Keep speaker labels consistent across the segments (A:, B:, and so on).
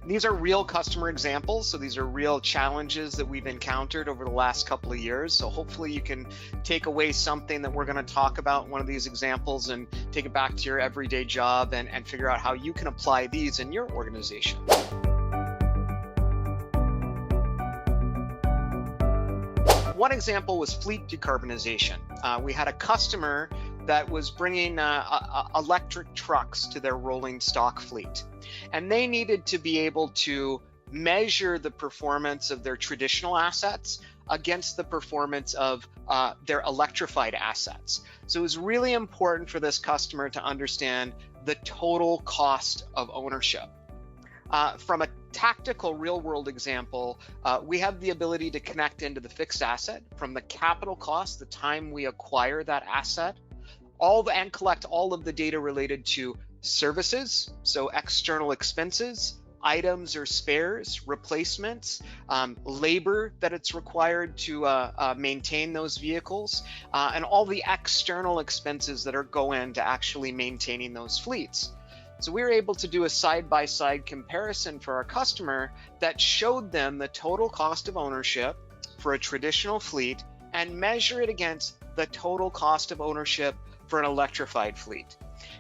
A: These are real customer examples, so these are real challenges that we've encountered over the last couple of years. So hopefully you can take away something that we're going to talk about in one of these examples and take it back to your everyday job and figure out how you can apply these in your organization. One example was fleet decarbonization. We had a customer that was bringing electric trucks to their rolling stock fleet. And they needed to be able to measure the performance of their traditional assets against the performance of their electrified assets. So it was really important for this customer to understand the total cost of ownership. From a tactical real-world example, we have the ability to connect into the fixed asset from the capital cost, the time we acquire that asset, and collect all of the data related to services, so external expenses, items or spares, replacements, labor that it's required to maintain those vehicles, and all the external expenses that go into actually maintaining those fleets. So we were able to do a side-by-side comparison for our customer that showed them the total cost of ownership for a traditional fleet and measure it against the total cost of ownership for an electrified fleet.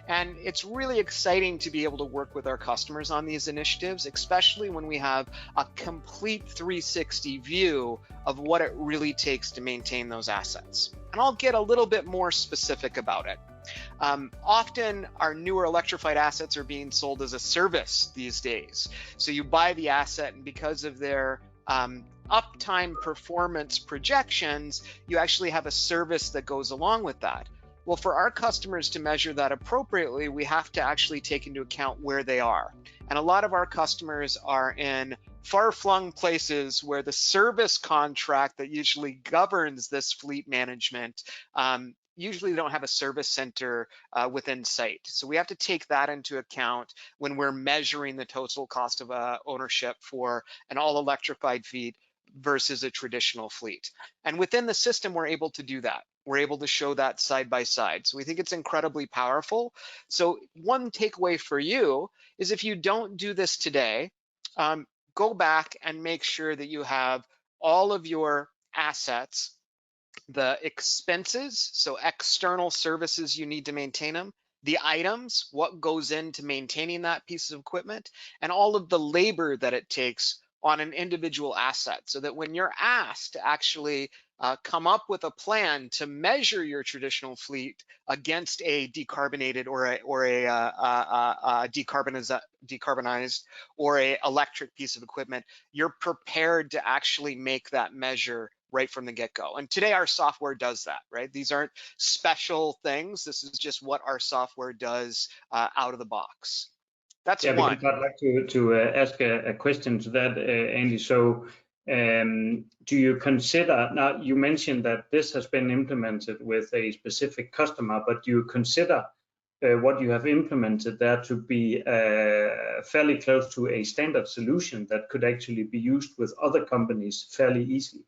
A: And it's really exciting to be able to work with our customers on these initiatives, especially when we have a complete 360 view of what it really takes to maintain those assets. And I'll get a little bit more specific about it. Often our newer electrified assets are being sold as a service these days. So you buy the asset, and because of their uptime performance projections, you actually have a service that goes along with that. Well, for our customers to measure that appropriately, we have to actually take into account where they are. And a lot of our customers are in far-flung places where the service contract that usually governs this fleet management usually don't have a service center within sight. So we have to take that into account when we're measuring the total cost of ownership for an all-electrified fleet versus a traditional fleet. And within the system, we're able to do that. We're able to show that side by side. So we think it's incredibly powerful. So one takeaway for you is, if you don't do this today, go back and make sure that you have all of your assets, the expenses, so external services you need to maintain them, the items, what goes into maintaining that piece of equipment, and all of the labor that it takes on an individual asset, so that when you're asked to actually come up with a plan to measure your traditional fleet against a decarbonated or a decarbonized or a electric piece of equipment, you're prepared to actually make that measure right from the get-go. And today our software does that, right? These aren't special things. This is just what our software does out of the box. That's one.
B: Because I'd like to ask a question to that, Andy. So do you consider, now you mentioned that this has been implemented with a specific customer, but do you consider what you have implemented there to be fairly close to a standard solution that could actually be used with other companies fairly easily?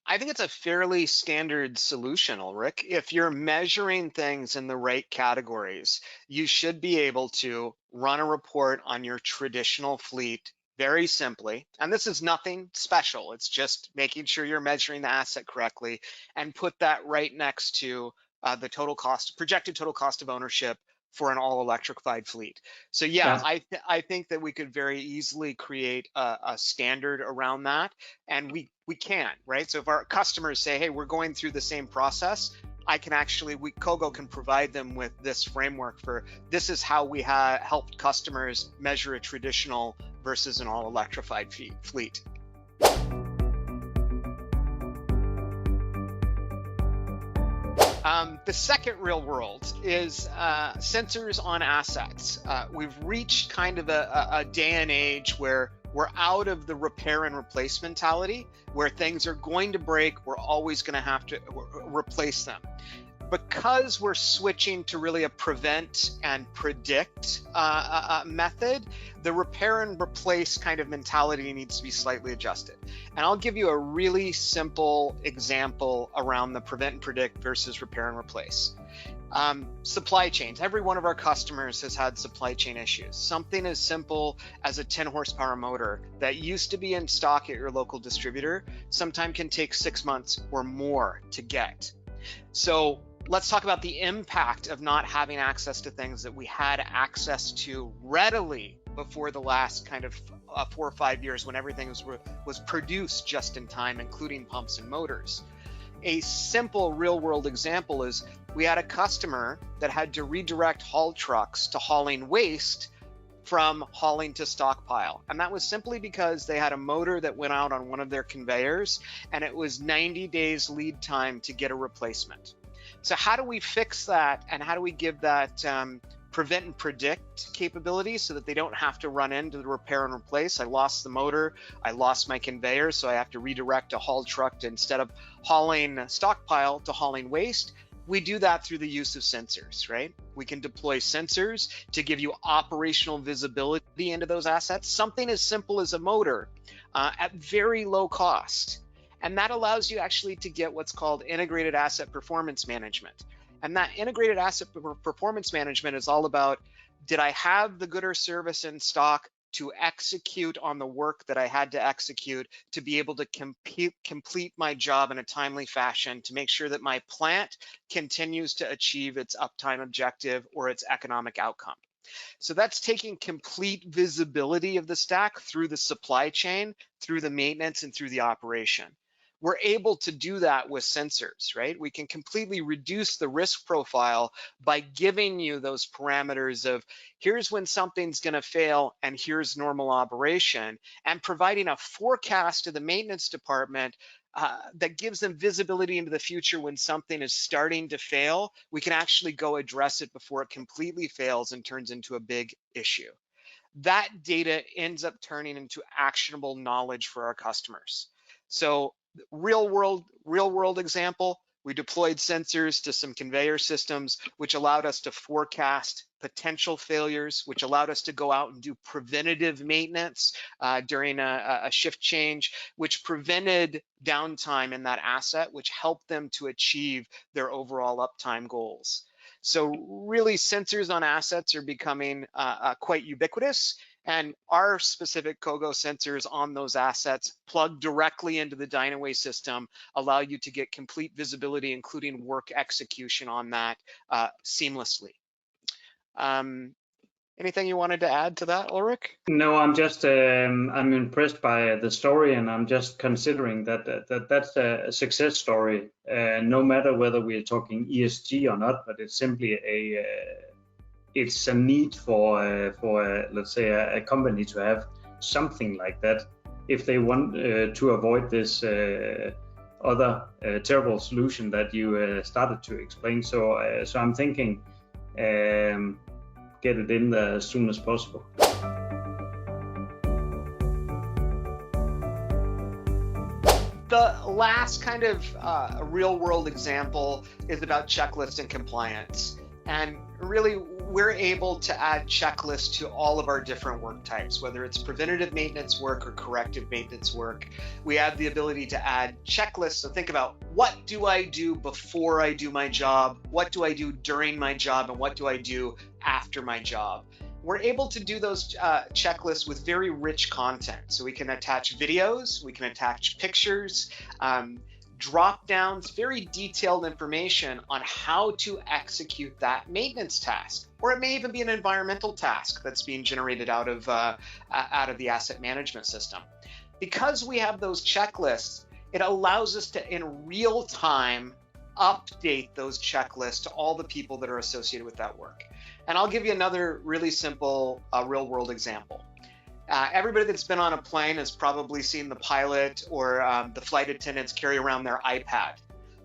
A: I think it's a fairly standard solution, Ulrich. If you're measuring things in the right categories, you should be able to run a report on your traditional fleet very simply. And this is nothing special. It's just making sure you're measuring the asset correctly and put that right next to the total cost, projected total cost of ownership for an all-electrified fleet. So yeah, I think that we could very easily create a standard around that, and we can, right? So if our customers say, hey, we're going through the same process, Kogo can provide them with this framework for, this is how we helped customers measure a traditional versus an all-electrified fleet. The second real world is sensors on assets. We've reached kind of a day and age where we're out of the repair and replace mentality, where things are going to break, we're always going to have to replace them. Because we're switching to really a prevent and predict method, the repair and replace kind of mentality needs to be slightly adjusted. And I'll give you a really simple example around the prevent and predict versus repair and replace. Supply chains. Every one of our customers has had supply chain issues. Something as simple as a 10 horsepower motor that used to be in stock at your local distributor sometimes can take 6 months or more to get. So let's talk about the impact of not having access to things that we had access to readily before the last kind of 4 or 5 years when everything was produced just in time, including pumps and motors. A simple real-world example is we had a customer that had to redirect haul trucks to hauling waste from hauling to stockpile. And that was simply because they had a motor that went out on one of their conveyors and it was 90 days lead time to get a replacement. So how do we fix that, and how do we give that prevent and predict capability so that they don't have to run into the repair and replace? I lost the motor, I lost my conveyor, so I have to redirect a haul truck to, instead of hauling stockpile, to hauling waste. We do that through the use of sensors, right? We can deploy sensors to give you operational visibility into those assets, something as simple as a motor at very low cost. And that allows you actually to get what's called integrated asset performance management. And that integrated asset performance management is all about, did I have the good or service in stock to execute on the work that I had to execute to be able to complete my job in a timely fashion to make sure that my plant continues to achieve its uptime objective or its economic outcome. So that's taking complete visibility of the stack through the supply chain, through the maintenance, and through the operation. We're able to do that with sensors, right? We can completely reduce the risk profile by giving you those parameters of here's when something's going to fail and here's normal operation, and providing a forecast to the maintenance department that gives them visibility into the future. When something is starting to fail, we can actually go address it before it completely fails and turns into a big issue. That data ends up turning into actionable knowledge for our customers. So real world example, we deployed sensors to some conveyor systems, which allowed us to forecast potential failures, which allowed us to go out and do preventative maintenance during a shift change, which prevented downtime in that asset, which helped them to achieve their overall uptime goals. So really, sensors on assets are becoming quite ubiquitous. And our specific KOGO sensors on those assets plugged directly into the Dynaway system allow you to get complete visibility, including work execution on that seamlessly. Anything you wanted to add to that, Ulrich?
B: No, I'm just I'm impressed by the story, and I'm just considering that's a success story, no matter whether we're talking ESG or not. But it's simply it's a need for let's say a company to have something like that if they want to avoid this other terrible solution that you started to explain. So I'm thinking get it in there as soon as possible.
A: The last kind of real world example is about checklist and compliance. And really, we're able to add checklists to all of our different work types, whether it's preventative maintenance work or corrective maintenance work. We have the ability to add checklists. So think about, what do I do before I do my job? What do I do during my job? And what do I do after my job? We're able to do those checklists with very rich content. So we can attach videos, we can attach pictures, drop downs, very detailed information on how to execute that maintenance task. Or it may even be an environmental task that's being generated out of the asset management system. Because we have those checklists, it allows us to, in real time, update those checklists to all the people that are associated with that work. And I'll give you another really simple real world example. Everybody that's been on a plane has probably seen the pilot or the flight attendants carry around their iPad.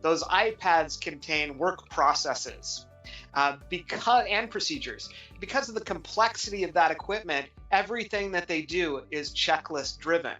A: Those iPads contain work processes and procedures. Because of the complexity of that equipment, everything that they do is checklist driven.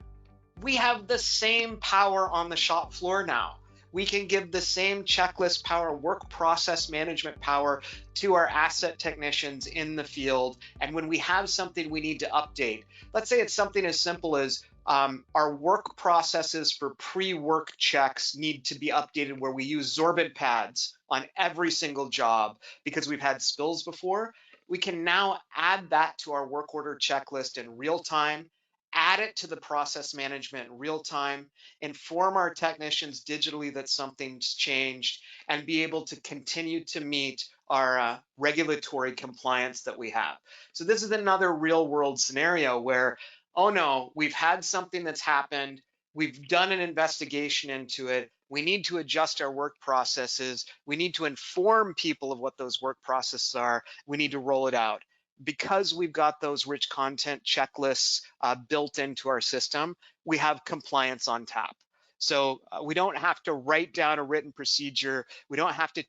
A: We have the same power on the shop floor now. We can give the same checklist power, work process management power to our asset technicians in the field. And when we have something we need to update, let's say it's something as simple as Our work processes for pre-work checks need to be updated, where we use sorbent pads on every single job because we've had spills before. We can now add that to our work order checklist in real time, add it to the process management in real time, inform our technicians digitally that something's changed, and be able to continue to meet our regulatory compliance that we have. So this is another real world scenario where, oh no, we've had something that's happened, we've done an investigation into it, we need to adjust our work processes, we need to inform people of what those work processes are, we need to roll it out. Because we've got those rich content checklists built into our system, we have compliance on tap. So we don't have to write down a written procedure, we don't have to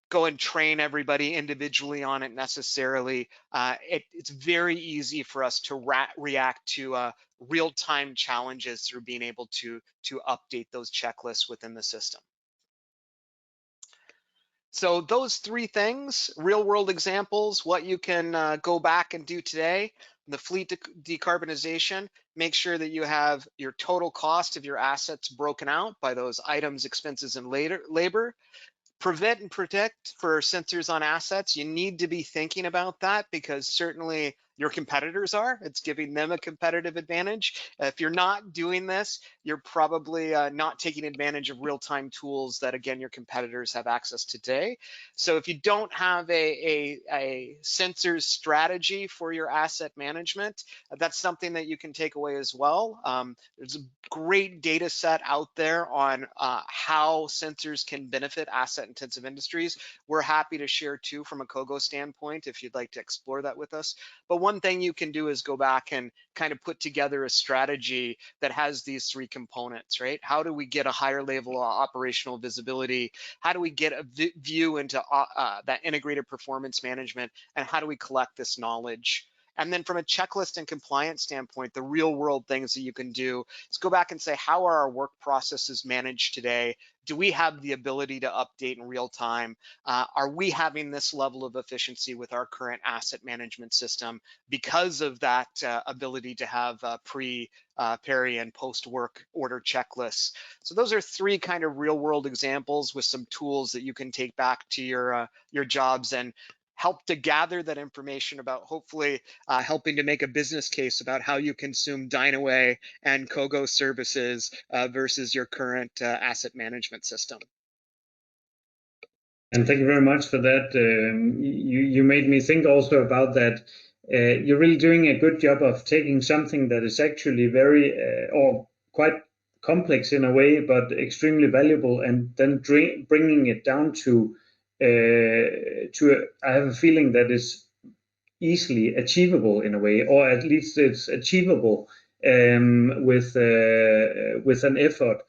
A: go and train everybody individually on it necessarily. It's very easy for us to react to real-time challenges through being able to update those checklists within the system. So those three things, real world examples, what you can go back and do today, the fleet decarbonization, make sure that you have your total cost of your assets broken out by those items, expenses, and labor. Prevent and protect for sensors on assets. You need to be thinking about that because certainly your competitors are. It's giving them a competitive advantage. If you're not doing this, you're probably not taking advantage of real-time tools that, again, your competitors have access to today. So if you don't have a sensors strategy for your asset management, that's something that you can take away as well. There's a great data set out there on how sensors can benefit asset-intensive industries. We're happy to share too from a COGO standpoint if you'd like to explore that with us. But one thing you can do is go back and kind of put together a strategy that has these three components, right? How do we get a higher level of operational visibility? How do we get a view into that integrated performance management? And how do we collect this knowledge? And then from a checklist and compliance standpoint, the real world things that you can do is go back and say, how are our work processes managed today? Do we have the ability to update in real time? Are we having this level of efficiency with our current asset management system because of that ability to have pre, peri, and post-work order checklists? So those are three kind of real world examples with some tools that you can take back to your jobs and help to gather that information about hopefully helping to make a business case about how you consume Dynaway and COGO services versus your current asset management system.
B: And thank you very much for that. You made me think also about that. You're really doing a good job of taking something that is actually very or quite complex in a way, but extremely valuable, and then bringing it down to I have a feeling that is easily achievable in a way, or at least it's achievable with an effort.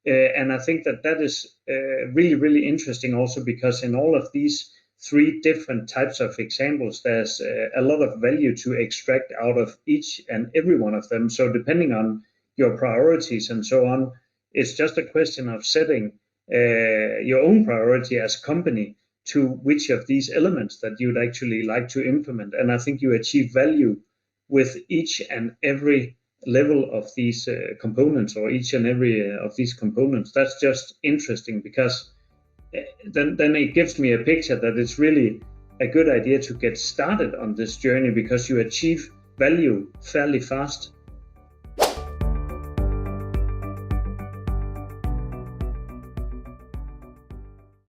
B: And I think that is really, really interesting also because in all of these three different types of examples, there's a lot of value to extract out of each and every one of them. So depending on your priorities and so on, it's just a question of setting your own priority as a company to which of these elements that you'd actually like to implement. And I think you achieve value with each and every level of these components, or each and every of these components. That's just interesting because then it gives me a picture that it's really a good idea to get started on this journey because you achieve value fairly fast